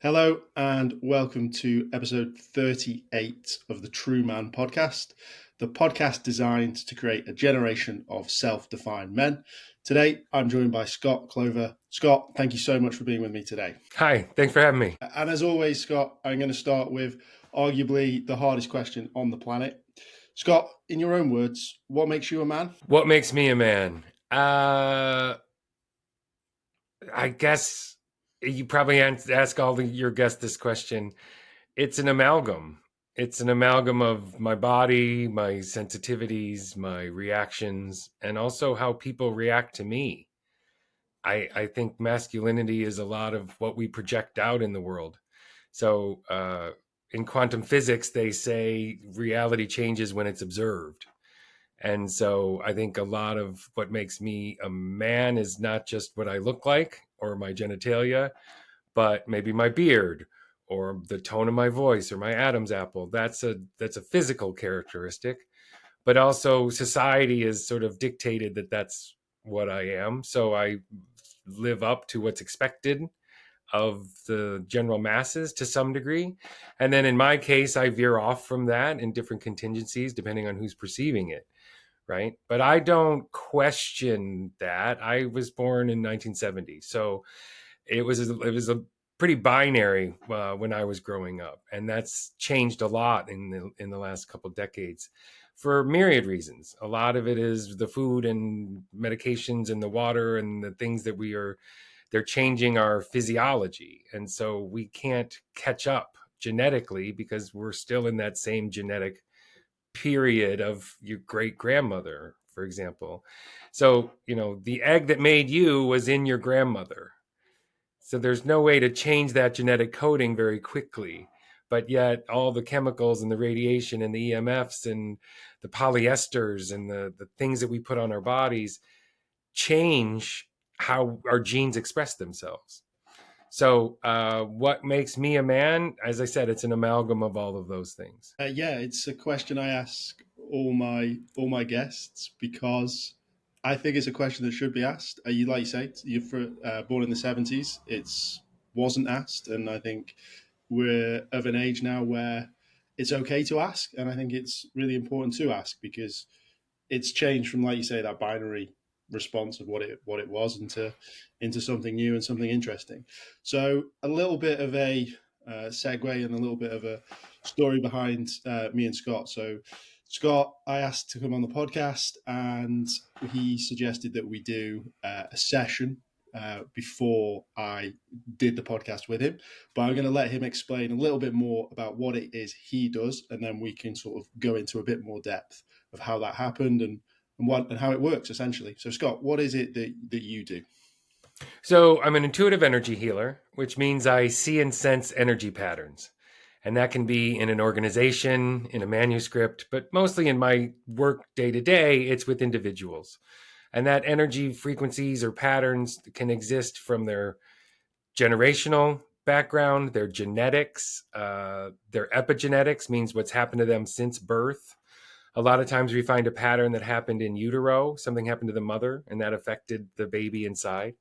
Hello and welcome to episode 38 of the TRUUMAN Podcast, the podcast designed to create a generation of self-defined men. Today, I'm joined by Scott Clover. Scott, thank you so much for being with me today. Hi, thanks for having me. And as always, Scott, I'm going to start with arguably the hardest question on the planet. Scott, in your own words, what makes you a man? What makes me a man? I guess you probably ask all your guests this question. It's an amalgam. It's an amalgam of my body, my sensitivities, my reactions, and also how people react to me. I think masculinity is a lot of what we project out in the world. So in quantum physics, they say reality changes when it's observed. And so I think a lot of what makes me a man is not just what I look like or my genitalia, but maybe my beard or the tone of my voice or my Adam's apple. That's a physical characteristic, but also society has sort of dictated that that's what I am. So I live up to what's expected of the general masses to some degree. And then in my case, I veer off from that in different contingencies, depending on who's perceiving it. Right. But I don't question that. I was born in 1970. So it was a pretty binary when I was growing up. And that's changed a lot in the last couple of decades for myriad reasons. A lot of it is the food and medications and the water and the things that they're changing our physiology. And so we can't catch up genetically because we're still in that same genetic period of your great grandmother, for example. So, the egg that made you was in your grandmother. So there's no way to change that genetic coding very quickly. But yet all the chemicals and the radiation and the EMFs and the polyesters and the things that we put on our bodies change how our genes express themselves. So what makes me a man? As I said, it's an amalgam of all of those things. It's a question I ask all my guests because I think it's a question that should be asked. You like you say, you're born in the 70s. It wasn't asked, and I think we're of an age now where it's okay to ask, and I think it's really important to ask because it's changed from, like you say, that binary response of what it was into something new and something interesting. So a little bit of a segue and a little bit of a story behind me and Scott. So Scott, I asked to come on the podcast, and he suggested that we do a session before I did the podcast with him. But I'm going to let him explain a little bit more about what it is he does, and then we can sort of go into a bit more depth of how that happened and how it works, essentially. So, Scott, what is it that you do? So I'm an intuitive energy healer, which means I see and sense energy patterns. And that can be in an organization, in a manuscript, but mostly in my work day to day, it's with individuals. And that energy frequencies or patterns can exist from their generational background, their genetics, their epigenetics, means what's happened to them since birth. A lot of times we find a pattern that happened in utero, something happened to the mother, and that affected the baby inside.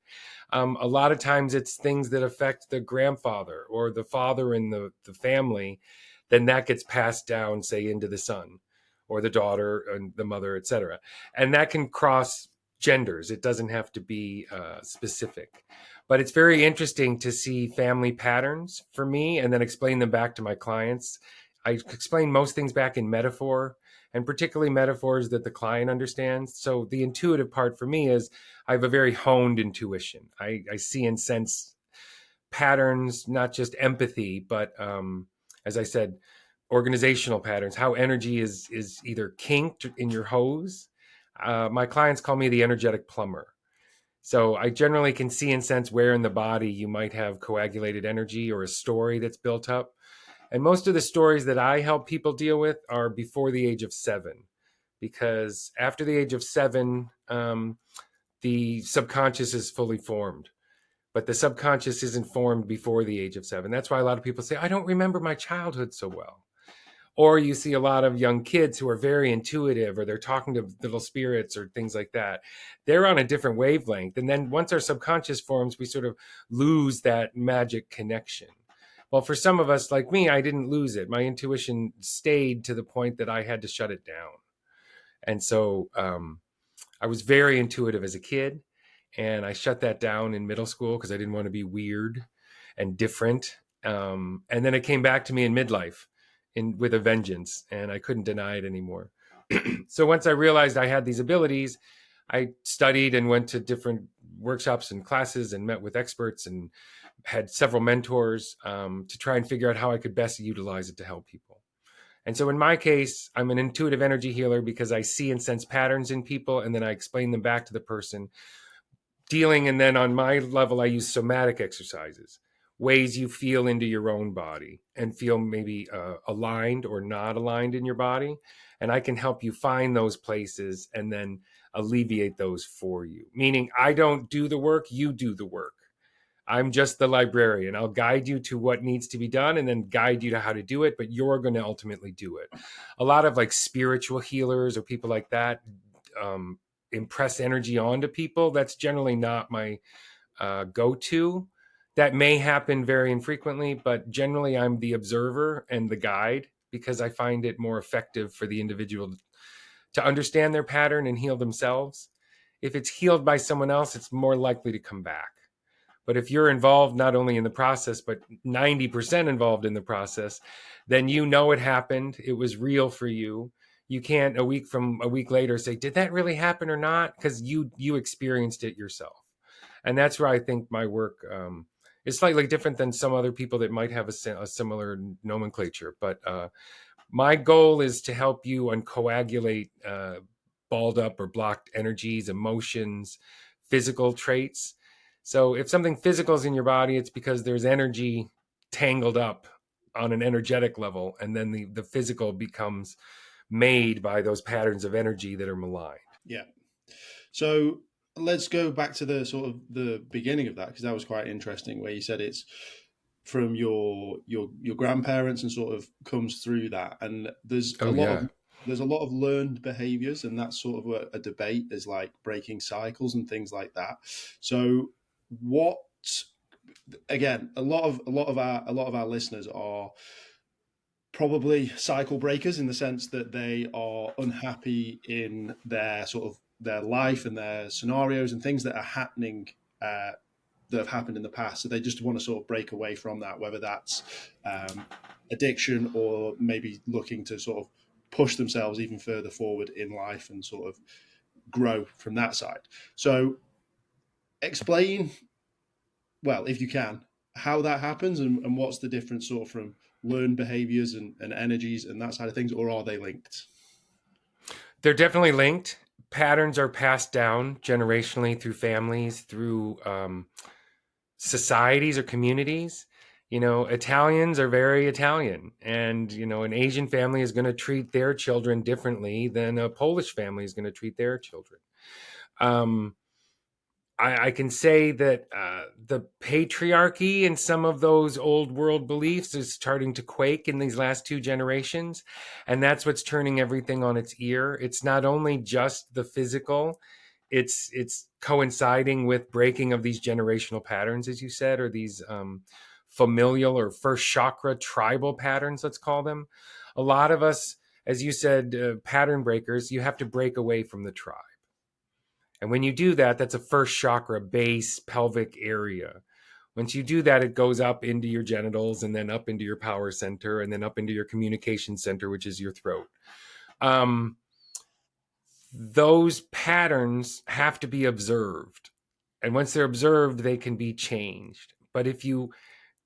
A lot of times it's things that affect the grandfather or the father in the family, then that gets passed down, say, into the son or the daughter and the mother, etc. And that can cross genders. It doesn't have to be specific. But it's very interesting to see family patterns for me and then explain them back to my clients. I explain most things back in metaphor, and particularly metaphors that the client understands. So the intuitive part for me is I have a very honed intuition. I see and sense patterns, not just empathy, but as I said, organizational patterns, how energy is either kinked in your hose. My clients call me the energetic plumber. So I generally can see and sense where in the body you might have coagulated energy or a story that's built up. And most of the stories that I help people deal with are before the age of 7, because after the age of 7, the subconscious is fully formed. But the subconscious isn't formed before the age of 7. That's why a lot of people say, I don't remember my childhood so well. Or you see a lot of young kids who are very intuitive, or they're talking to little spirits or things like that. They're on a different wavelength. And then once our subconscious forms, we sort of lose that magic connection. Well, for some of us like me, I didn't lose it. My intuition stayed to the point that I had to shut it down. And so I was very intuitive as a kid, and I shut that down in middle school because I didn't want to be weird and different. And then it came back to me in midlife with a vengeance, and I couldn't deny it anymore. So once I realized I had these abilities, I studied and went to different workshops and classes and met with experts and had several mentors to try and figure out how I could best utilize it to help people. And so in my case, I'm an intuitive energy healer because I see and sense patterns in people, and then I explain them back to the person dealing. And then on my level, I use somatic exercises, ways you feel into your own body and feel maybe aligned or not aligned in your body. And I can help you find those places and then alleviate those for you. Meaning I don't do the work, you do the work. I'm just the librarian. I'll guide you to what needs to be done and then guide you to how to do it, but you're going to ultimately do it. A lot of like spiritual healers or people like that impress energy onto people. That's generally not my go-to. That may happen very infrequently, but generally I'm the observer and the guide because I find it more effective for the individual to understand their pattern and heal themselves. If it's healed by someone else, it's more likely to come back. But if you're involved not only in the process, but 90% involved in the process, then you know it happened. It was real for you. You can't a week later say, did that really happen or not? Because you experienced it yourself. And that's where I think my work is slightly different than some other people that might have a similar nomenclature. But my goal is to help you uncoagulate balled up or blocked energies, emotions, physical traits. So if something physical is in your body, it's because there's energy tangled up on an energetic level, and then the physical becomes made by those patterns of energy that are maligned. Yeah. So let's go back to the sort of the beginning of that, because that was quite interesting, where you said it's from your grandparents and sort of comes through that, and there's a lot of learned behaviors, and that's sort of a debate is like breaking cycles and things like that. So what, again, a lot of our listeners are probably cycle breakers in the sense that they are unhappy in their sort of their life and their scenarios and things that are happening that have happened in the past. So they just want to sort of break away from that, whether that's addiction or maybe looking to sort of push themselves even further forward in life and sort of grow from that side. So explain, well, if you can, how that happens and what's the difference sort of from learned behaviors and energies and that side of things, or are they linked? They're definitely linked. Patterns are passed down generationally through families, through societies or communities. You know, Italians are very Italian, and, you know, an Asian family is going to treat their children differently than a Polish family is going to treat their children. I can say that the patriarchy and some of those old world beliefs is starting to quake in these last two generations. And that's what's turning everything on its ear. It's not only just the physical, it's coinciding with breaking of these generational patterns, as you said, or these familial or first chakra tribal patterns, let's call them. A lot of us, as you said, pattern breakers, you have to break away from the tribe. And when you do that, that's a first chakra, base, pelvic area. Once you do that, it goes up into your genitals and then up into your power center and then up into your communication center, which is your throat. Those patterns have to be observed. And once they're observed, they can be changed. But if you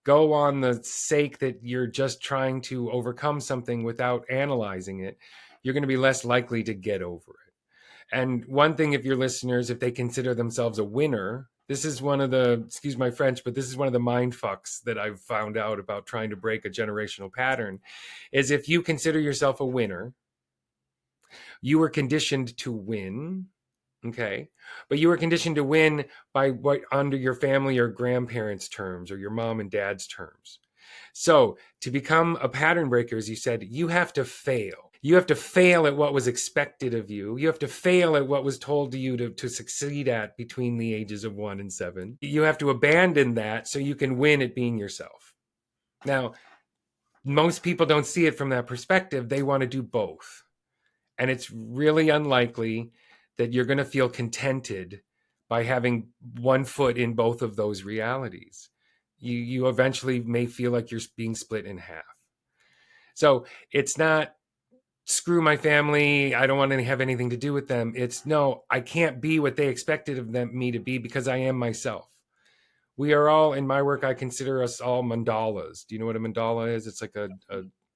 go on the sake that you're just trying to overcome something without analyzing it, you're going to be less likely to get over it. And one thing, if your listeners, if they consider themselves a winner, this is one of the, excuse my French, but this is one of the mind fucks that I've found out about trying to break a generational pattern, is if you consider yourself a winner, you were conditioned to win, okay? But you were conditioned to win by what under your family or grandparents' terms or your mom and dad's terms. So to become a pattern breaker, as you said, you have to fail. You have to fail at what was expected of you. You have to fail at what was told to you to succeed at between the ages of 1 and 7. You have to abandon that so you can win at being yourself. Now, most people don't see it from that perspective. They want to do both. And it's really unlikely that you're going to feel contented by having one foot in both of those realities. You eventually may feel like you're being split in half. So it's not screw my family, I don't want to have anything to do with them. It's no, I can't be what they expected of me to be because I am myself. We are all, in my work, I consider us all mandalas. Do you know what a mandala is? It's like a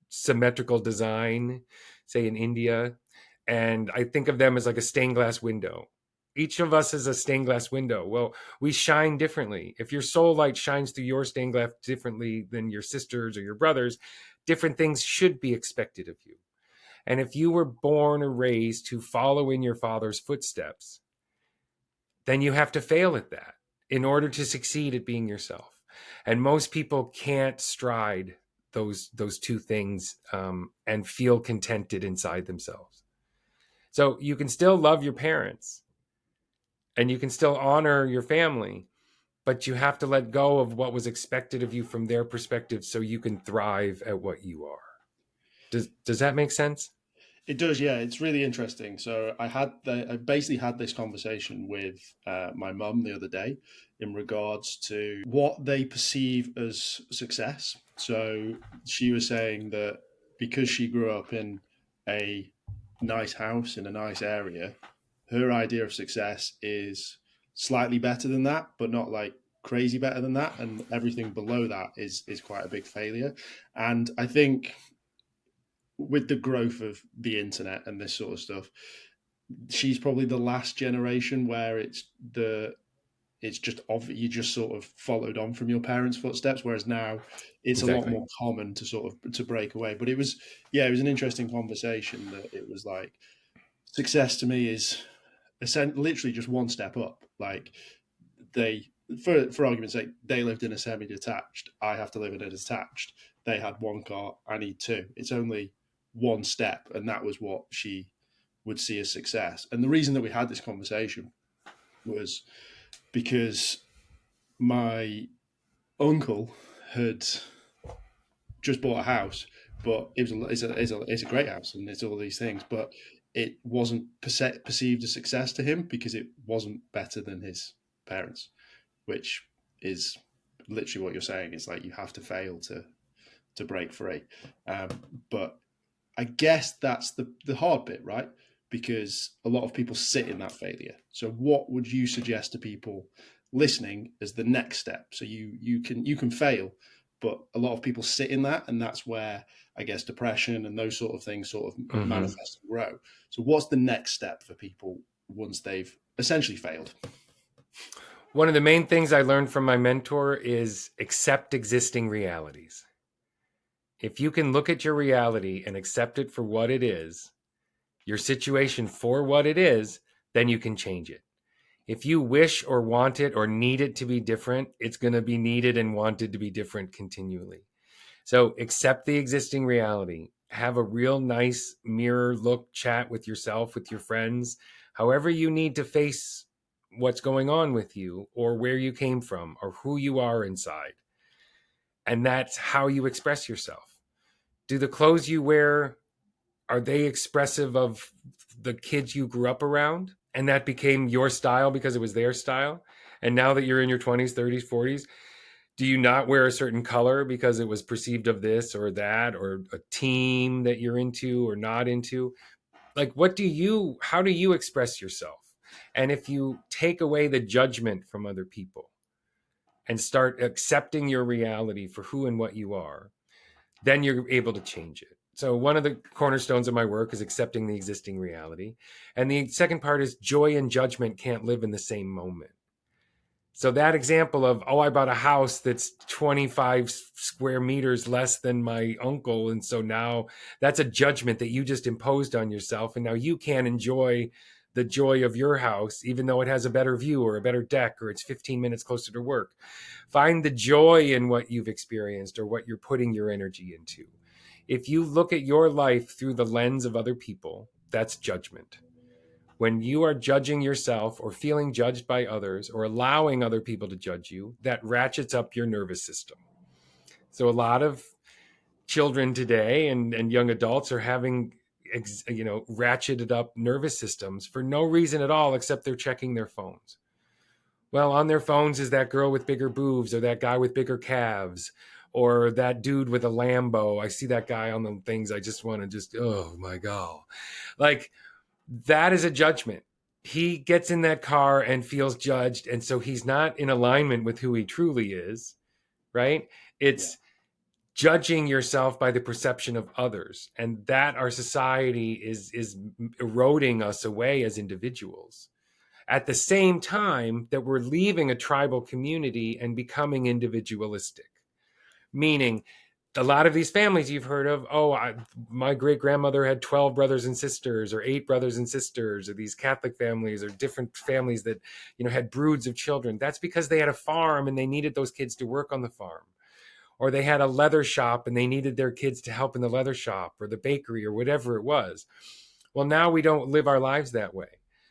symmetrical design, say in India. And I think of them as like a stained glass window. Each of us is a stained glass window. Well, we shine differently. If your soul light shines through your stained glass differently than your sisters or your brothers, different things should be expected of you. And if you were born or raised to follow in your father's footsteps, then you have to fail at that in order to succeed at being yourself. And most people can't stride those two things and feel contented inside themselves. So you can still love your parents and you can still honor your family, but you have to let go of what was expected of you from their perspective so you can thrive at what you are. Does that make sense? It does, yeah. It's really interesting. So I basically had this conversation with my mum the other day in regards to what they perceive as success. So she was saying that because she grew up in a nice house in a nice area, her idea of success is slightly better than that, but not like crazy better than that. And everything below that is quite a big failure. And I think with the growth of the internet and this sort of stuff, she's probably the last generation where it's just you just sort of followed on from your parents' footsteps, whereas now it's a lot Exactly. more common to sort of to break away. But it was, yeah, it was an interesting conversation that it was like success to me is literally just one step up. Like they, for argument's sake, they lived in a semi-detached. I have to live in a detached. They had one car. I need two. It's only one step, and that was what she would see as success. And the reason that we had this conversation was because my uncle had just bought a house, but it's a great house and it's all these things, but it wasn't perceived as success to him because it wasn't better than his parents, which is literally what you're saying. It's like you have to fail to break free. Um, but I guess that's the hard bit, right? Because a lot of people sit in that failure. So what would you suggest to people listening as the next step? So you can fail, but a lot of people sit in that, and that's where I guess depression and those sort of things sort of Mm-hmm. manifest and grow. So what's the next step for people once they've essentially failed? One of the main things I learned from my mentor is accept existing realities. If you can look at your reality and accept it for what it is, your situation for what it is, then you can change it. If you wish or want it or need it to be different, it's going to be needed and wanted to be different continually. So accept the existing reality. Have a real nice mirror look chat with yourself, with your friends, however you need to face what's going on with you or where you came from or who you are inside. And that's how you express yourself. Do the clothes you wear, are they expressive of the kids you grew up around and that became your style because it was their style? And now that you're in your 20s, 30s, 40s, do you not wear a certain color because it was perceived of this or that, or a team that you're into or not into? Like, how do you express yourself? And if you take away the judgment from other people and start accepting your reality for who and what you are, then you're able to change it. So one of the cornerstones of my work is accepting the existing reality. And the second part is joy and judgment can't live in the same moment. So that example of, oh, I bought a house that's 25 square meters less than my uncle. And so now that's a judgment that you just imposed on yourself. And now you can't enjoy the joy of your house, even though it has a better view or a better deck, or it's 15 minutes closer to work. Find the joy in what you've experienced or what you're putting your energy into. If you look at your life through the lens of other people, that's judgment. When you are judging yourself or feeling judged by others or allowing other people to judge you, that ratchets up your nervous system. So a lot of children today and young adults are having ratcheted up nervous systems for no reason at all except they're checking their phones. Well, on their phones is that girl with bigger boobs or that guy with bigger calves or that dude with a Lambo. I see that guy on the things. I just want to oh my God. Like, that is a judgment. He gets in that car and feels judged. And so he's not in alignment with who he truly is, right? It's judging yourself by the perception of others. And that our society is eroding us away as individuals. At the same time that we're leaving a tribal community and becoming individualistic, meaning a lot of these families you've heard of, my great grandmother had 12 brothers and sisters or 8 brothers and sisters, or these Catholic families or different families that, had broods of children. That's because they had a farm and they needed those kids to work on the farm. Or they had a leather shop and they needed their kids to help in the leather shop or the bakery or whatever it was. Well, now we don't live our lives that way.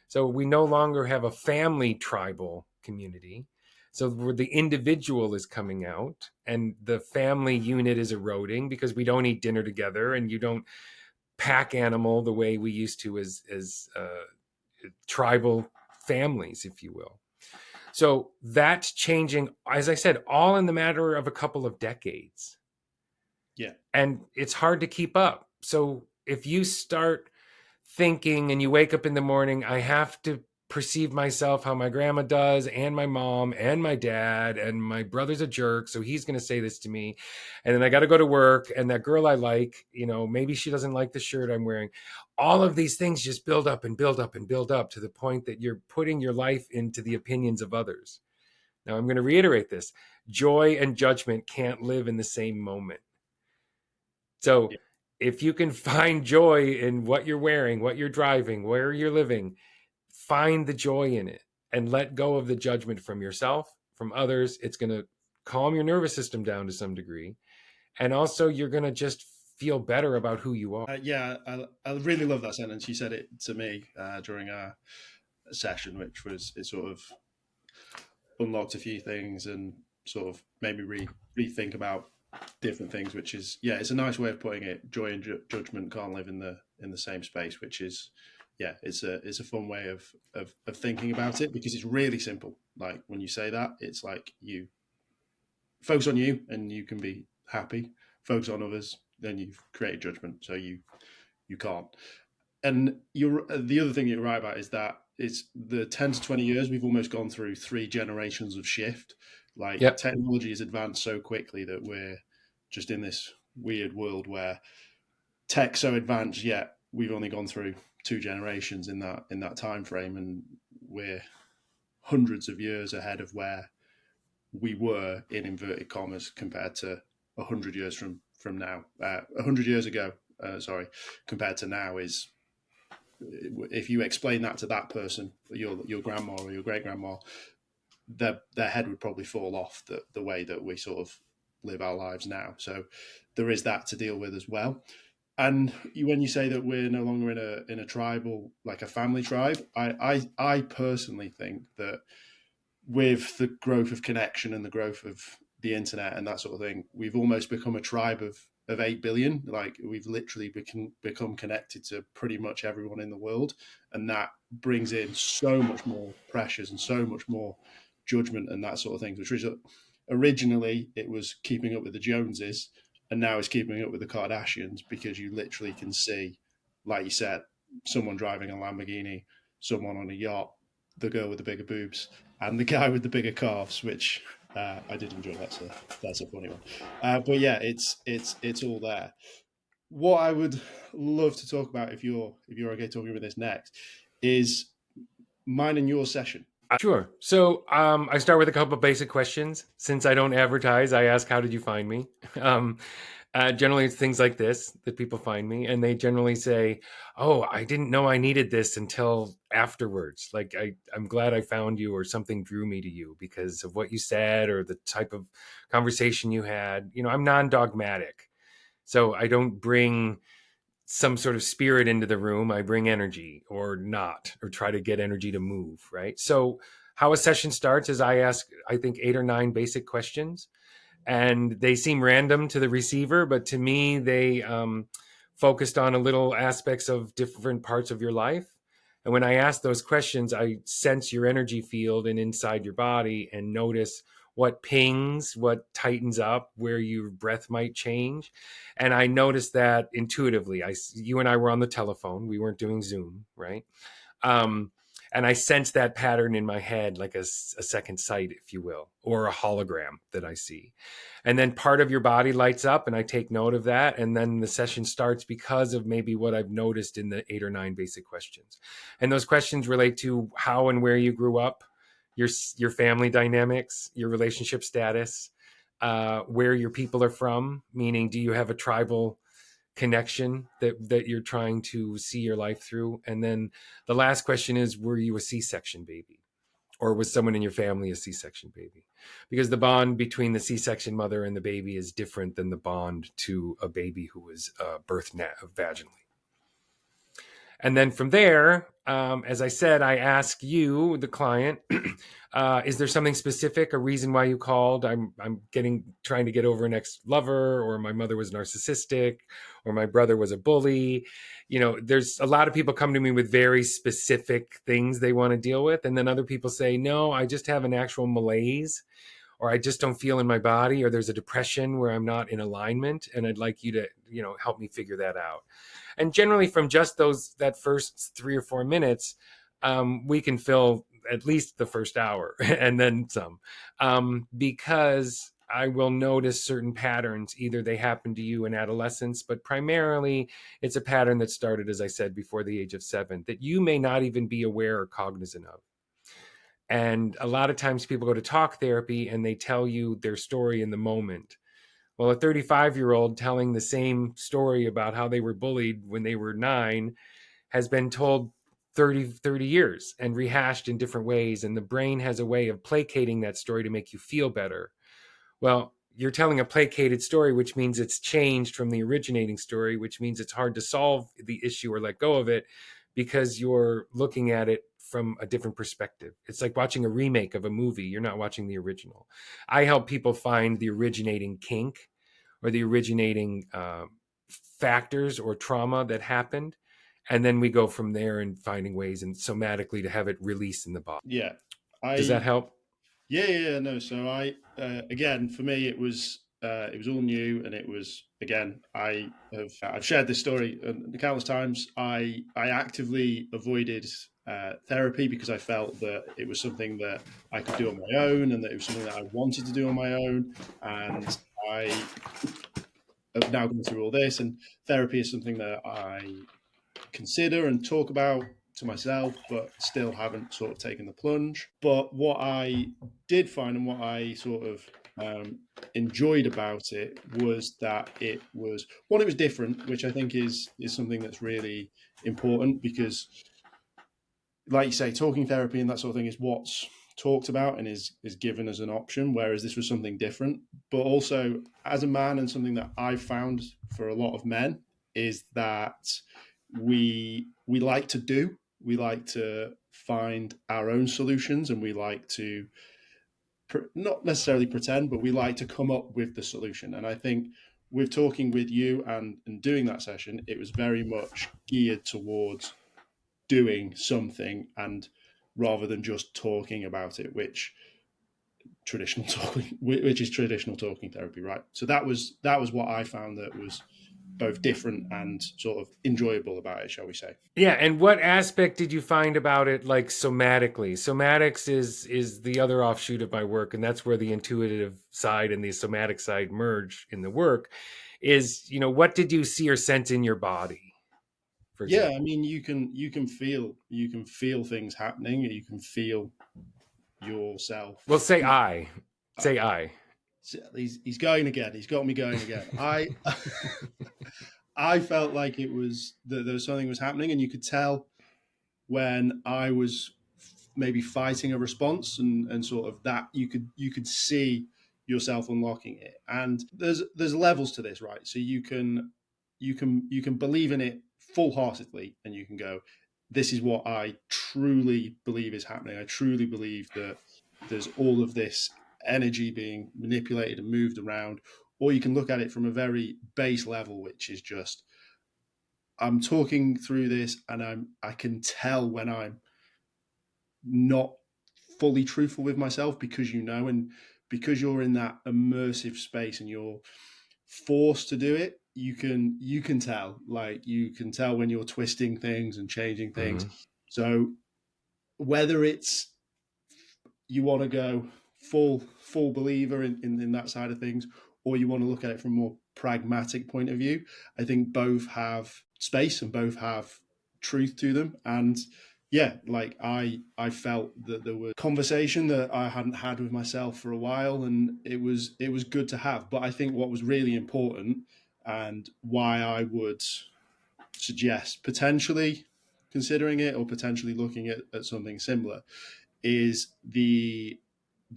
So we no longer have a family tribal community. So where the individual is coming out and the family unit is eroding because we don't eat dinner together and you don't pack animal the way we used to as tribal families, if you will. So that's changing, as I said, all in the matter of a couple of decades. Yeah. And it's hard to keep up. So if you start thinking and you wake up in the morning, I have to perceive myself how my grandma does and my mom and my dad, and my brother's a jerk, so he's going to say this to me. And then I got to go to work, and that girl I like, maybe she doesn't like the shirt I'm wearing. All of these things just build up and build up and build up to the point that you're putting your life into the opinions of others. Now, I'm going to reiterate this. Joy and judgment can't live in the same moment. So if you can find joy in what you're wearing, what you're driving, where you're living, find the joy in it and let go of the judgment from yourself, from others. It's going to calm your nervous system down to some degree. And also you're going to just feel better about who you are. I really love that sentence. You said it to me during our session, which was, it sort of unlocked a few things and sort of made me rethink about different things, which is, it's a nice way of putting it. Joy and judgment can't live in the same space, which is, it's a fun way of thinking about it, because it's really simple. Like when you say that, it's like you focus on you and you can be happy. Focus on others, then you've created judgment, so you can't. And the other thing you're right about is that it's the 10 to 20 years we've almost gone through 3 generations of shift. Like technology has advanced so quickly that we're just in this weird world where tech's so advanced, yet we've only gone through 2 generations in that time frame, and we're hundreds of years ahead of where we were, in inverted commas, compared to 100 years from now. 100 years ago, compared to now is, if you explain that to that person, your grandma or your great grandma, their head would probably fall off the way that we sort of live our lives now. So there is that to deal with as well. And when you say that we're no longer in a tribal, like a family tribe, I personally think that with the growth of connection and the growth of the internet and that sort of thing, we've almost become a tribe of 8 billion. Like we've literally become connected to pretty much everyone in the world. And that brings in so much more pressures and so much more judgment and that sort of thing, which was originally it was keeping up with the Joneses, and now it's keeping up with the Kardashians, because you literally can see, like you said, someone driving a Lamborghini, someone on a yacht, the girl with the bigger boobs, and the guy with the bigger calves, which I did enjoy. That's a funny one. But yeah, it's all there. What I would love to talk about, if you're okay talking about this next, is mine and your session. Sure. So I start with a couple of basic questions. Since I don't advertise, I ask, how did you find me? Generally, it's things like this that people find me, and they generally say, oh, I didn't know I needed this until afterwards. Like, I'm glad I found you, or something drew me to you because of what you said or the type of conversation you had. I'm non-dogmatic. So I don't bring some sort of spirit into the room. I bring energy, or not, or try to get energy to move, right? So how a session starts is I ask, I think, 8 or 9 basic questions and they seem random to the receiver, but to me, they focused on a little aspects of different parts of your life. And when I ask those questions, I sense your energy field and inside your body and notice what pings, what tightens up, where your breath might change. And I noticed that intuitively. You and I were on the telephone. We weren't doing Zoom, right? Um, and I sense that pattern in my head, like a second sight, if you will, or a hologram that I see. And then part of your body lights up, and I take note of that. And then the session starts because of maybe what I've noticed in the 8 or 9 basic questions. And those questions relate to how and where you grew up, your family dynamics, your relationship status, where your people are from, meaning do you have a tribal connection that you're trying to see your life through? And then the last question is, were you a C-section baby, or was someone in your family a C-section baby? Because the bond between the C-section mother and the baby is different than the bond to a baby who was birthed vaginally. And then from there, as I said, I ask you, the client, is there something specific, a reason why you called? I'm trying to get over an ex-lover, or my mother was narcissistic, or my brother was a bully. You know, there's a lot of people come to me with very specific things they want to deal with. And then other people say, no, I just have an actual malaise, or I just don't feel in my body, or there's a depression where I'm not in alignment. And I'd like you to, help me figure that out. And generally from just that first 3 or 4 minutes, we can fill at least the first hour and then some, because I will notice certain patterns. Either they happen to you in adolescence, but primarily it's a pattern that started, as I said, before the age of 7, that you may not even be aware or cognizant of. And a lot of times people go to talk therapy and they tell you their story in the moment. Well, a 35-year-old telling the same story about how they were bullied when they were 9 has been told 30 years and rehashed in different ways. And the brain has a way of placating that story to make you feel better. Well, you're telling a placated story, which means it's changed from the originating story, which means it's hard to solve the issue or let go of it because you're looking at it from a different perspective. It's like watching a remake of a movie. You're not watching the original. I help people find the originating kink or the originating factors or trauma that happened. And then we go from there and finding ways and somatically to have it release in the body. Yeah, Does that I help? yeah, no. So I again, for me, it was all new, and it was again. I've shared this story countless times. I actively avoided therapy because I felt that it was something that I could do on my own, and that it was something that I wanted to do on my own. And I have now gone through all this, and therapy is something that I consider and talk about to myself, but still haven't sort of taken the plunge. But what I did find, and what I sort of enjoyed about it, was that it was it was different, which I think is something that's really important, because, like you say, talking therapy and that sort of thing is what's talked about and is given as an option, whereas this was something different. But also, as a man, and something that I've found for a lot of men, is that we like to do. We like to find our own solutions, and we like to not necessarily pretend, but we like to come up with the solution. And I think with talking with you and doing that session, it was very much geared towards doing something, and rather than just talking about it, which is traditional talking therapy, right? So that was what I found that was both different and sort of enjoyable about it, shall we say. Yeah, and what aspect did you find about it, like somatically? Somatics is the other offshoot of my work, and that's where the intuitive side and the somatic side merge in the work. Is, what did you see or sense in your body, for Yeah, example? I mean, you can feel things happening. You can feel yourself. Well, say I. He's going again. He's got me going again. I felt like it was that there was something was happening, and you could tell when I was maybe fighting a response, and sort of that you could see yourself unlocking it. And there's levels to this, right? So you can believe in it full heartedly, and you can go, this is what I truly believe is happening. I truly believe that there's all of this energy being manipulated and moved around, or you can look at it from a very base level, which is just, I'm talking through this and I can tell when I'm not fully truthful with myself, because and because you're in that immersive space and you're forced to do it, you can tell, like, you can tell when you're twisting things and changing things. Mm-hmm. So whether it's you want to go full believer in that side of things, or you want to look at it from a more pragmatic point of view, I think both have space and both have truth to them. And yeah, like I felt that there was conversation that I hadn't had with myself for a while, and it was good to have. But I think what was really important, and why I would suggest potentially considering it or potentially looking at something similar, is the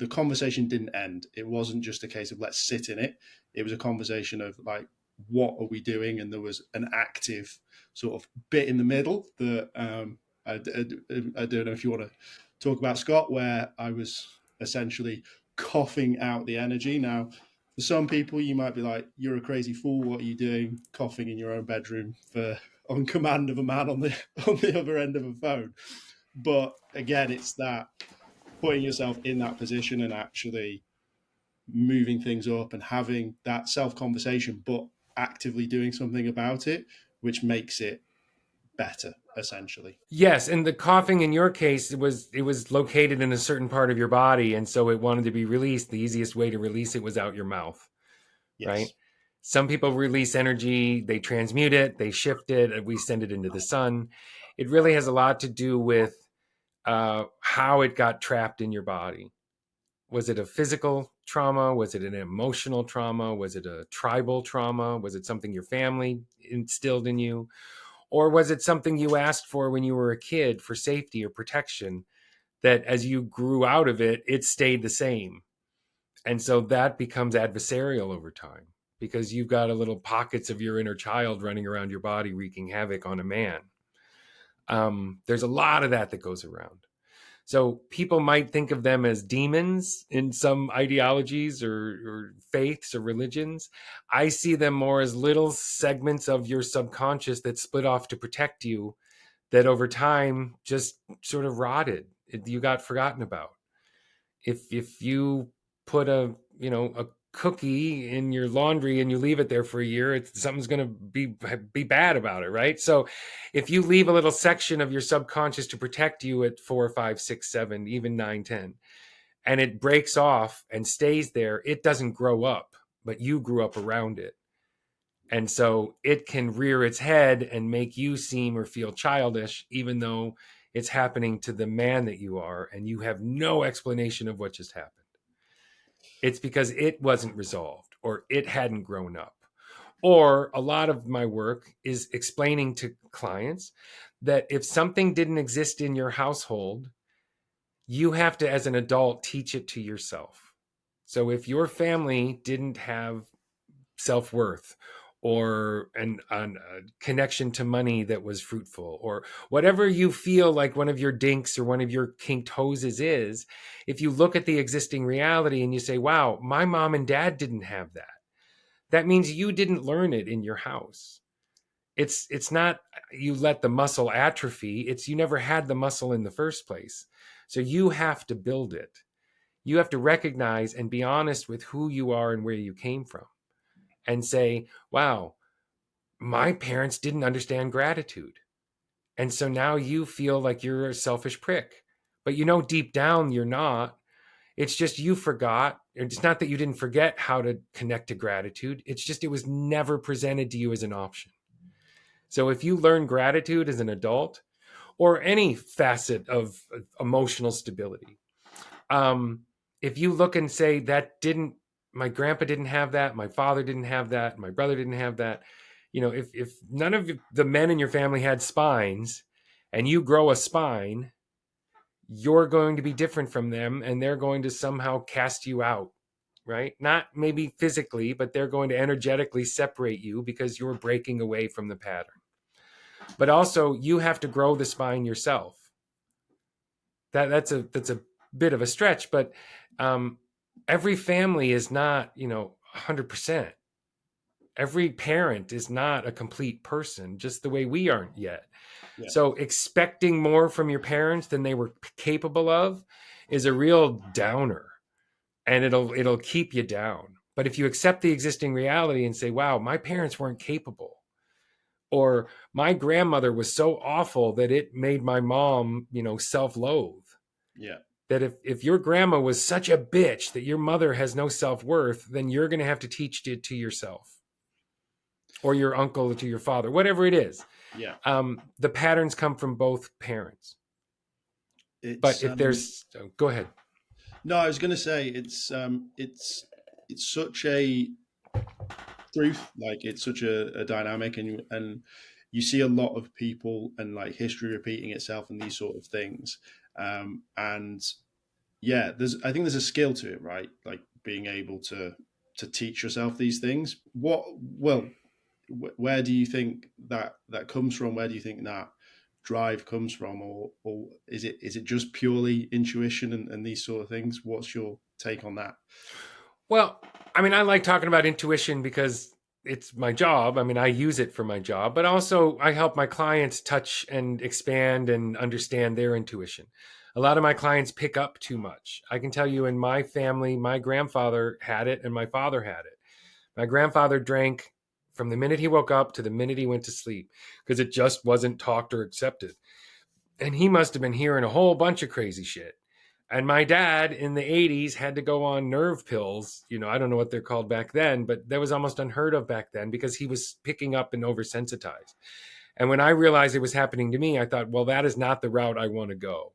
conversation didn't end. It wasn't just a case of let's sit in it. It was a conversation of like, what are we doing? And there was an active sort of bit in the middle that I don't know if you want to talk about, Scott, where I was essentially coughing out the energy. Now, for some people, you might be like, "You're a crazy fool. What are you doing, coughing in your own bedroom for on command of a man on the other end of a phone?" But again, it's that putting yourself in that position and actually moving things up and having that self conversation, but actively doing something about it, which makes it better, essentially. Yes, and the coughing in your case, it was located in a certain part of your body, and so it wanted to be released. The easiest way to release it was out your mouth, right? Yes. Some people release energy, they transmute it, they shift it, and we send it into the sun. It really has a lot to do with how it got trapped in your body. Was it a physical trauma? Was it an emotional trauma? Was it a tribal trauma? Was it something your family instilled in you? Or was it something you asked for when you were a kid for safety or protection, that as you grew out of it, it stayed the same? And so that becomes adversarial over time, because you've got a little pockets of your inner child running around your body wreaking havoc on a man. There's a lot of that goes around. So people might think of them as demons in some ideologies or faiths or religions. I see them more as little segments of your subconscious that split off to protect you, that over time just sort of rotted. You got forgotten about. If you put a cookie in your laundry and you leave it there for a year, something's going to be bad about it, right? So if you leave a little section of your subconscious to protect you at 4, 5, 6, 7, even 9, 10, and it breaks off and stays there, it doesn't grow up, but you grew up around it. And so it can rear its head and make you seem or feel childish, even though it's happening to the man that you are, and you have no explanation of what just happened. It's because it wasn't resolved, or it hadn't grown up. Or a lot of my work is explaining to clients that if something didn't exist in your household, you have to, as an adult, teach it to yourself. So if your family didn't have self-worth, or a connection to money that was fruitful, or whatever you feel like one of your dinks or one of your kinked hoses is, if you look at the existing reality and you say, wow, my mom and dad didn't have that, that means you didn't learn it in your house. It's not you let the muscle atrophy, it's you never had the muscle in the first place. So you have to build it. You have to recognize and be honest with who you are and where you came from, and say, wow, my parents didn't understand gratitude. And so now you feel like you're a selfish prick. But deep down, you're not. It's just you forgot. It's not that you didn't forget how to connect to gratitude. It's just it was never presented to you as an option. So if you learn gratitude as an adult, or any facet of emotional stability, if you look and say, my grandpa didn't have that, my father didn't have that, my brother didn't have that, if none of the men in your family had spines, and you grow a spine, you're going to be different from them, and they're going to somehow cast you out, right? Not maybe physically, but they're going to energetically separate you because you're breaking away from the pattern. But also, you have to grow the spine yourself. That's a bit of a stretch, but every family is not, 100%. Every parent is not a complete person, just the way we aren't yet. Yeah. So expecting more from your parents than they were capable of is a real downer, and it'll keep you down. But if you accept the existing reality and say, wow, my parents weren't capable, or my grandmother was so awful that it made my mom, self-loathe. Yeah. That if your grandma was such a bitch that your mother has no self-worth, then you're going to have to teach it to yourself, or your uncle, to your father, whatever it is. Yeah. The patterns come from both parents. But It's if there's, go ahead. no, I was going to say it's such a truth, like it's such a dynamic, and you see a lot of people and like history repeating itself and these sort of things. And yeah, I think there's a skill to it, right? Like being able to teach yourself these things. Where do you think that comes from? Where do you think that drive comes from, or is it just purely intuition and these sort of things? What's your take on that? Well, I mean, I like talking about intuition because it's my job. I mean, I use it for my job, but also I help my clients touch and expand and understand their intuition. A lot of my clients pick up too much. I can tell you, in my family, my grandfather had it and my father had it. My grandfather drank from the minute he woke up to the minute he went to sleep because it just wasn't talked or accepted. And he must have been hearing a whole bunch of crazy shit. And my dad in the 80s had to go on nerve pills. I don't know what they're called back then, but that was almost unheard of back then because he was picking up and oversensitized. And when I realized it was happening to me, I thought, well, that is not the route I want to go.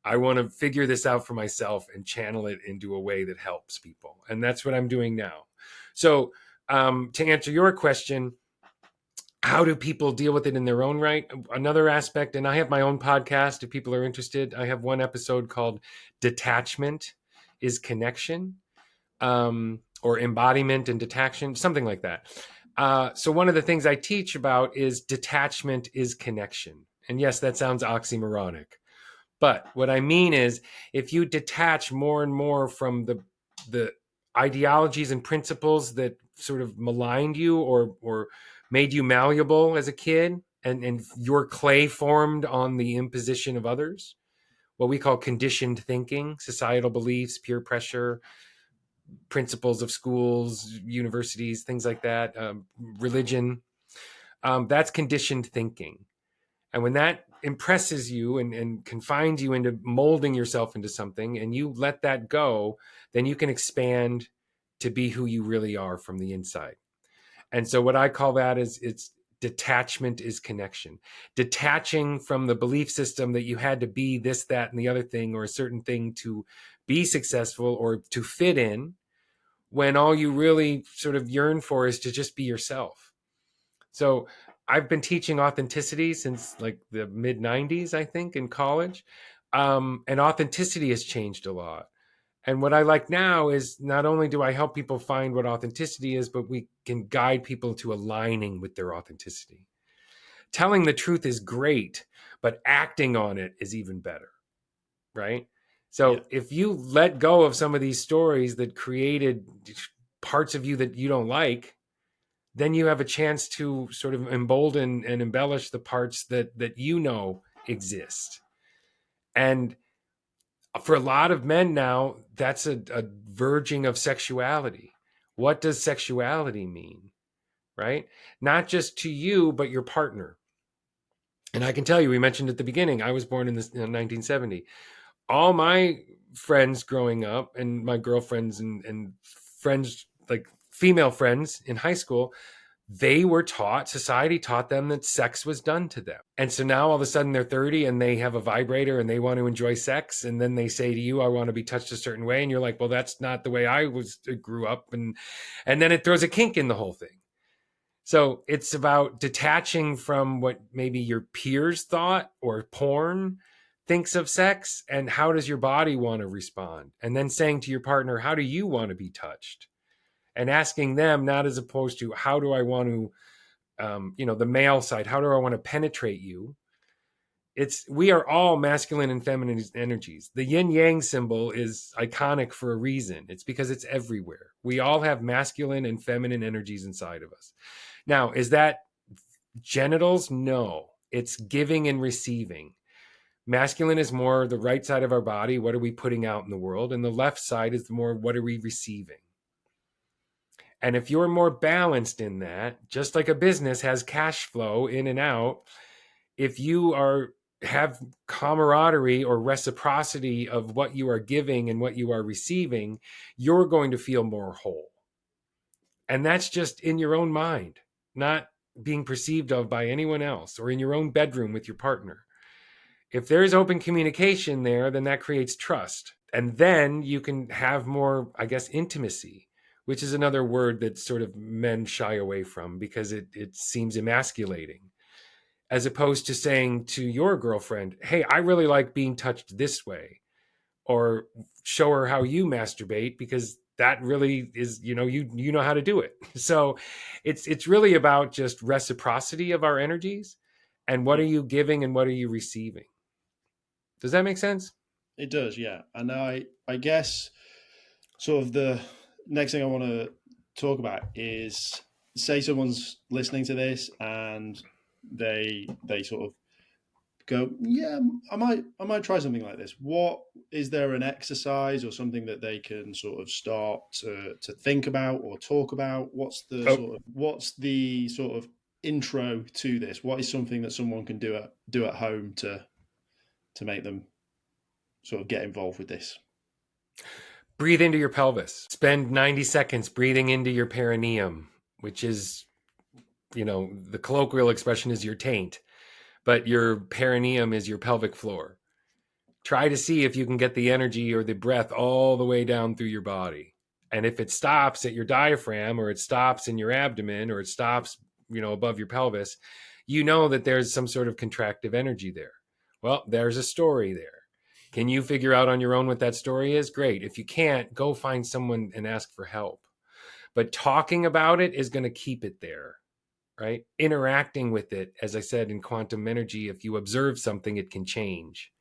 I want to figure this out for myself and channel it into a way that helps people. And that's what I'm doing now. So to answer your question, how do people deal with it in their own right? Another aspect, and I have my own podcast if people are interested. I have one episode called Detachment is Connection, or Embodiment and Detachment, something like that. So one of the things I teach about is detachment is connection. And yes, that sounds oxymoronic. But what I mean is, if you detach more and more from the ideologies and principles that sort of maligned you or made you malleable as a kid, and your clay formed on the imposition of others, what we call conditioned thinking, societal beliefs, peer pressure, principles of schools, universities, things like that, religion, that's conditioned thinking. And when that impresses you and confines you into molding yourself into something, and you let that go, then you can expand to be who you really are from the inside. And so what I call that is, it's detachment is connection. Detaching from the belief system that you had to be this, that, and the other thing, or a certain thing to be successful or to fit in, when all you really sort of yearn for is to just be yourself. So I've been teaching authenticity since like the mid 90s, I think, in college. And authenticity has changed a lot. And what I like now is, not only do I help people find what authenticity is, but we can guide people to aligning with their authenticity. Telling the truth is great, but acting on it is even better, right? Yeah. So if you let go of some of these stories that created parts of you that you don't like, then you have a chance to sort of embolden and embellish the parts that exist. And for a lot of men now, that's a verging of sexuality. What does sexuality mean? Right? Not just to you, but your partner. And I can tell you, we mentioned at the beginning, I was born in 1970. All my friends growing up, and my girlfriends and friends, like female friends in high school, they were taught, society taught them that sex was done to them. And so now all of a sudden they're 30 and they have a vibrator and they want to enjoy sex. And then they say to you, I want to be touched a certain way. And you're like, well, that's not the way I grew up. And then it throws a kink in the whole thing. So it's about detaching from what maybe your peers thought or porn thinks of sex, and how does your body want to respond? And then saying to your partner, how do you want to be touched? And asking them, not as opposed to how do I want to, the male side, how do I want to penetrate you? We are all masculine and feminine energies. The yin yang symbol is iconic for a reason. It's because it's everywhere. We all have masculine and feminine energies inside of us. Now, is that genitals? No, it's giving and receiving. Masculine is more the right side of our body. What are we putting out in the world? And the left side is more, what are we receiving? And if you're more balanced in that, just like a business has cash flow in and out, if you have camaraderie or reciprocity of what you are giving and what you are receiving, you're going to feel more whole. And that's just in your own mind, not being perceived of by anyone else, or in your own bedroom with your partner. If there's open communication there, then that creates trust. And then you can have more, I guess, intimacy, which is another word that sort of men shy away from because it seems emasculating. As opposed to saying to your girlfriend, hey, I really like being touched this way, or show her how you masturbate because that really is, you know how to do it. So it's really about just reciprocity of our energies, and what Yeah, are you giving and what are you receiving? Does that make sense? it does. Yeah, and I guess sort of the next thing I want to talk about is, say someone's listening to this and they sort of go, yeah, I might try something like this. What is there an exercise or something that they can sort of start to think about or talk about? Oh, What's the sort of intro to this? What is something that someone can do at home to make them sort of get involved with this? breathe into your pelvis. Spend 90 seconds breathing into your perineum, which is, the colloquial expression is your taint, but your perineum is your pelvic floor. Try to see if you can get the energy or the breath all the way down through your body. And if it stops at your diaphragm, or it stops in your abdomen, or it stops, above your pelvis, you know that there's some sort of contractive energy there. Well, there's a story there. Can you figure out on your own what that story is? Great. If you can't, go find someone and ask for help. But talking about it is going to keep it there, right? Interacting with it, as I said, in quantum energy, if you observe something, it can change.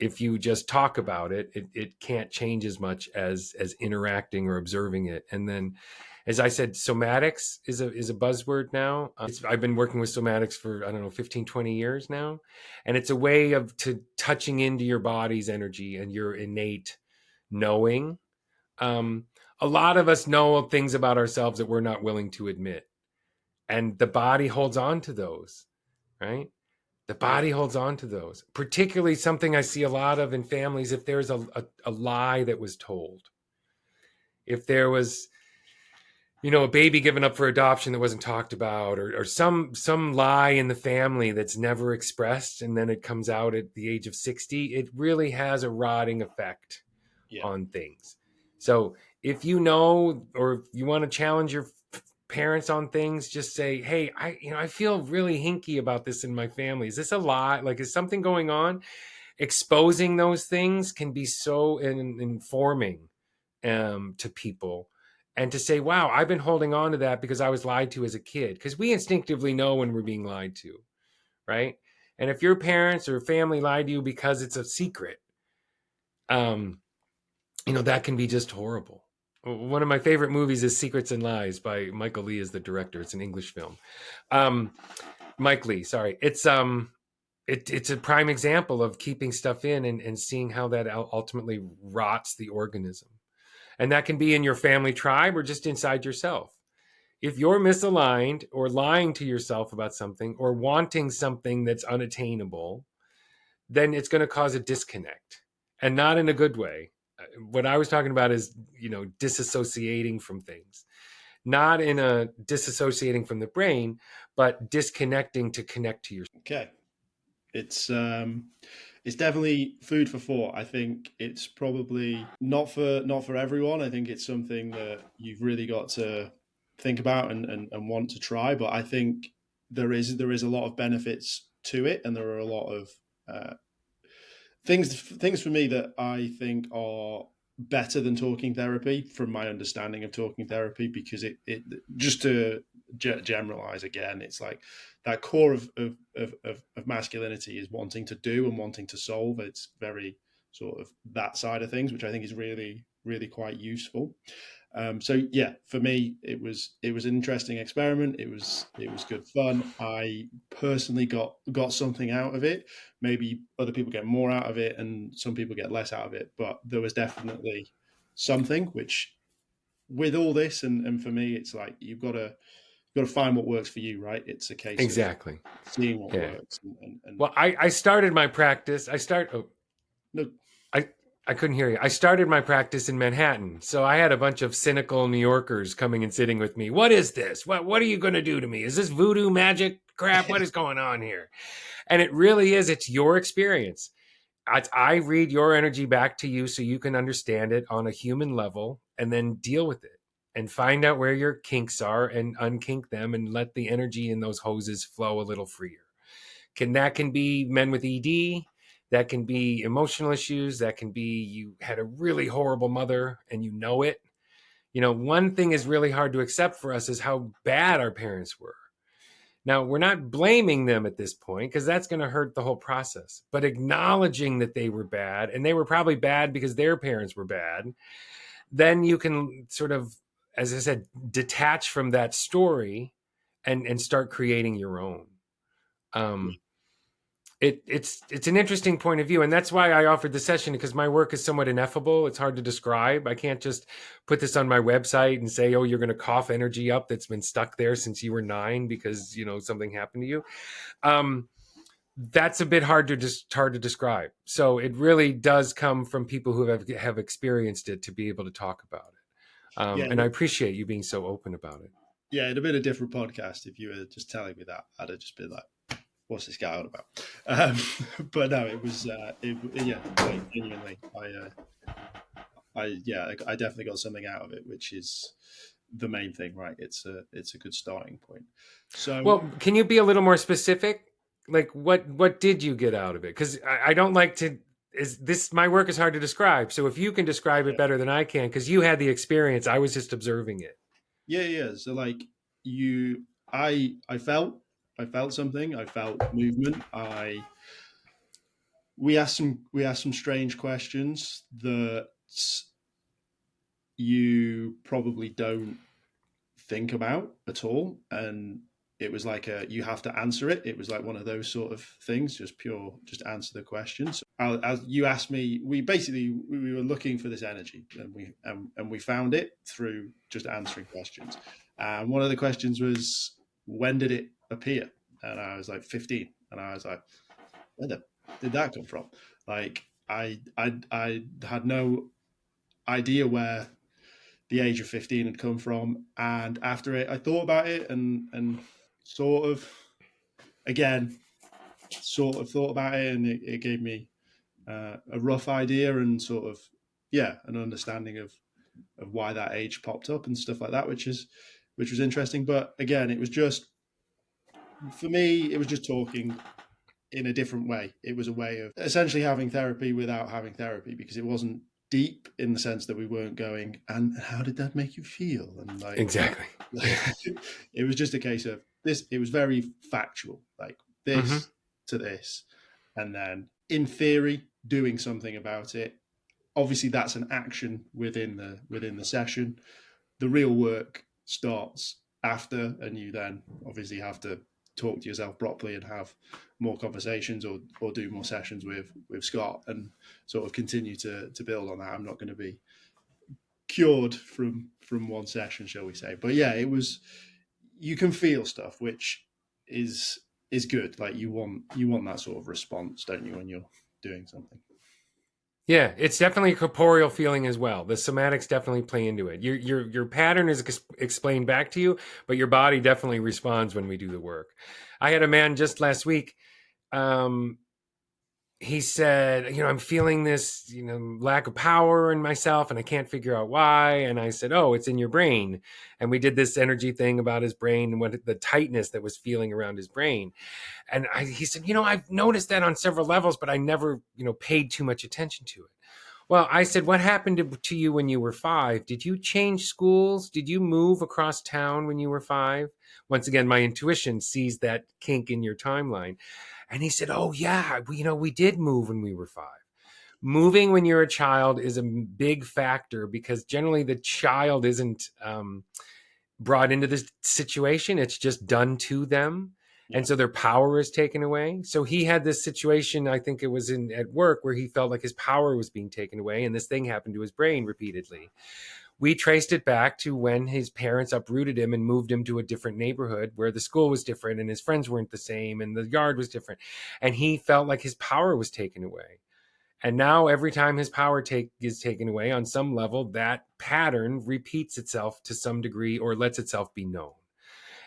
If you just talk about it, it can't change as much as interacting or observing it. And then, as I said, somatics is a buzzword now. I've been working with somatics for, I don't know, 15, 20 years now. And it's a way of touching into your body's energy and your innate knowing. A lot of us know things about ourselves that we're not willing to admit. And the body holds on to those, right? The body holds on to those, particularly something I see a lot of in families. If there's a lie that was told, if there was, a baby given up for adoption that wasn't talked about, or some lie in the family that's never expressed, and then it comes out at the age of 60, it really has a rotting effect Yeah. on things. So if you know, or if you want to challenge your parents on things, just say, hey, I feel really hinky about this in my family. Is this a lie? Like, is something going on? Exposing those things can be so informing to people, and to say, wow, I've been holding on to that because I was lied to as a kid. Because we instinctively know when we're being lied to, right? And if your parents or family lied to you because it's a secret, um, that can be just horrible. One of my favorite movies is Secrets and Lies by Michael Lee as the director. It's an English film. Mike Lee, sorry. It's a prime example of keeping stuff in and seeing how that ultimately rots the organism. And that can be in your family tribe or just inside yourself. If you're misaligned or lying to yourself about something or wanting something that's unattainable, then it's going to cause a disconnect, and not in a good way. What I was talking about is, disassociating from things, not in a disassociating from the brain, but disconnecting to connect to yourself. Okay. It's definitely food for thought. I think it's probably not for everyone. I think it's something that you've really got to think about and want to try. But I think there is a lot of benefits to it, and there are a lot of things for me that I think are better than talking therapy from my understanding of talking therapy, because it just to generalize again, it's like that core of masculinity is wanting to do and wanting to solve. It's very sort of that side of things, which I think is really, really quite useful. So yeah, for me, it was an interesting experiment. It was good fun. I personally got something out of it. Maybe other people get more out of it, and some people get less out of it. But there was definitely something. Which, with all this, and for me, it's like you've got to find what works for you, right? It's a case of Exactly. seeing what Yeah. works. And Well, I started my practice. no, I couldn't hear you. I started my practice in Manhattan. So I had a bunch of cynical New Yorkers coming and sitting with me. What is this? What are you going to do to me? Is this voodoo magic crap? What is going on here? And it really is. It's your experience. I read your energy back to you so you can understand it on a human level and then deal with it and find out where your kinks are and unkink them and let the energy in those hoses flow a little freer. That can be men with ED. That can be emotional issues. That can be you had a really horrible mother and you know it. One thing is really hard to accept for us is how bad our parents were. Now, we're not blaming them at this point because that's going to hurt the whole process, but acknowledging that they were bad and they were probably bad because their parents were bad, then you can sort of, as I said, detach from that story and start creating your own. It's an interesting point of view, and that's why I offered the session, because my work is somewhat ineffable. It's hard to describe. I can't just put this on my website and say, oh, you're going to cough energy up that's been stuck there since you were 9 because something happened to you. That's a bit hard to describe. So it really does come from people who have experienced it to be able to talk about it. And I appreciate you being so open about it. Yeah, it'd have been a different podcast if you were just telling me that. I'd have just been like, what's this guy on about? But no, it was, like, genuinely, I definitely got something out of it, which is the main thing, right? It's a good starting point. So, well, can you be a little more specific? Like, what did you get out of it? Because I don't like to. My work is hard to describe. So if you can describe it better than I can, because you had the experience, I was just observing it. Yeah. So like I felt something. I felt movement. We asked some strange questions that you probably don't think about at all, and it was like you have to answer it. It was like one of those sort of things, just answer the questions. As you asked me, we were looking for this energy, and we found it through just answering questions. And one of the questions was, when did it appear? And I was like 15, and I was like, where did that come from? Like I had no idea where the age of 15 had come from. And after it, I thought about it and sort of thought about it, and it gave me a rough idea and sort of an understanding of why that age popped up and stuff like that, which was interesting. But again, it was just, for me, it was just talking in a different way. It was a way of essentially having therapy without having therapy, because it wasn't deep in the sense that we weren't going, and how did that make you feel? And like, exactly. It was just a case of this. It was very factual, like this to this, and then in theory doing something about it. Obviously, that's an action within the session. The real work starts after, and you then obviously have to talk to yourself properly and have more conversations or do more sessions with Scott and sort of continue to build on that. I'm not going to be cured from one session, shall we say. But yeah, it was, you can feel stuff, which is good. Like you want that sort of response, don't you, when you're doing something? Yeah, it's definitely a corporeal feeling as well. The somatics definitely play into it. Your pattern is explained back to you, but your body definitely responds when we do the work. I had a man just last week. He said, I'm feeling this, lack of power in myself, and I can't figure out why. And I said, oh, it's in your brain. And we did this energy thing about his brain and what the tightness that was feeling around his brain. And he said, I've noticed that on several levels, but I never, paid too much attention to it. Well, I said, what happened to you when you were 5? Did you change schools? Did you move across town when you were 5? Once again, my intuition sees that kink in your timeline. And he said, oh, yeah, we did move when we were 5. Moving when you're a child is a big factor because generally the child isn't brought into this situation. It's just done to them. Yeah. And so their power is taken away. So he had this situation, I think it was at work, where he felt like his power was being taken away. And this thing happened to his brain repeatedly. We traced it back to when his parents uprooted him and moved him to a different neighborhood where the school was different and his friends weren't the same and the yard was different. And he felt like his power was taken away. And now every time his power is taken away on some level, that pattern repeats itself to some degree or lets itself be known.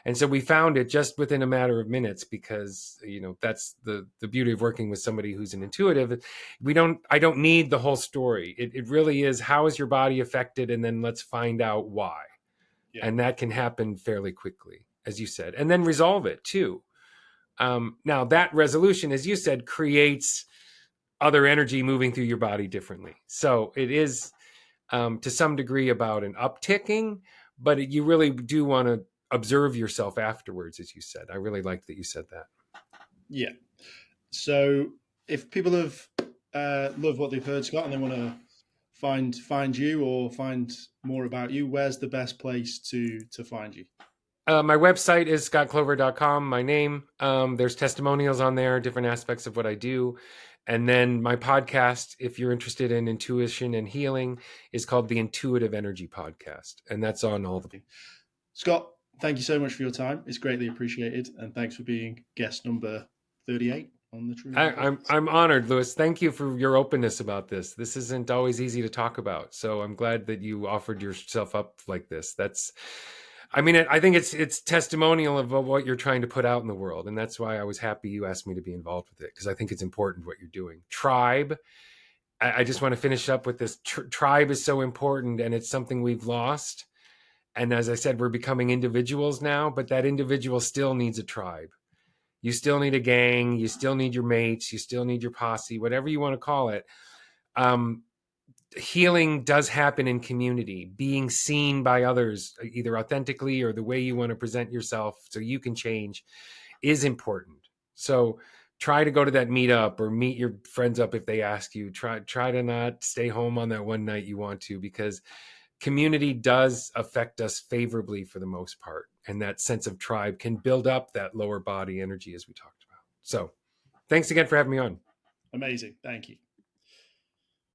And so we found it just within a matter of minutes because, that's the beauty of working with somebody who's an intuitive. I don't need the whole story. It really is, how is your body affected? And then let's find out why. Yeah. And that can happen fairly quickly, as you said, and then resolve it too. Now that resolution, as you said, creates other energy moving through your body differently. So it is to some degree about an upticking, but you really do want to observe yourself afterwards, as you said. I really liked that you said that. Yeah. So if people have loved what they've heard, Scott, and they want to find you or find more about you, where's the best place to find you? My website is scottclover.com, my name. There's testimonials on there, different aspects of what I do. And then my podcast, if you're interested in intuition and healing, is called the Intuitive Energy Podcast. And that's on all the... Scott, thank you so much for your time. It's greatly appreciated. And thanks for being guest number 38 on the TRUUMAN. I'm honored, Lewis. Thank you for your openness about this. This isn't always easy to talk about. So I'm glad that you offered yourself up like this. I think it's testimonial of what you're trying to put out in the world. And that's why I was happy you asked me to be involved with it, because I think it's important what you're doing. Tribe. I just want to finish up with this. Tribe is so important, and it's something we've lost. And as I said, we're becoming individuals now, but that individual still needs a tribe. You still need a gang. You still need your mates. You still need your posse, whatever you want to call it. Healing does happen in community, being seen by others, either authentically or the way you want to present yourself so you can change, is important. So try to go to that meetup or meet your friends up if they ask you. Try to not stay home on that one night you want to, because community does affect us favorably for the most part. And that sense of tribe can build up that lower body energy, as we talked about. So thanks again for having me on. Amazing. Thank you.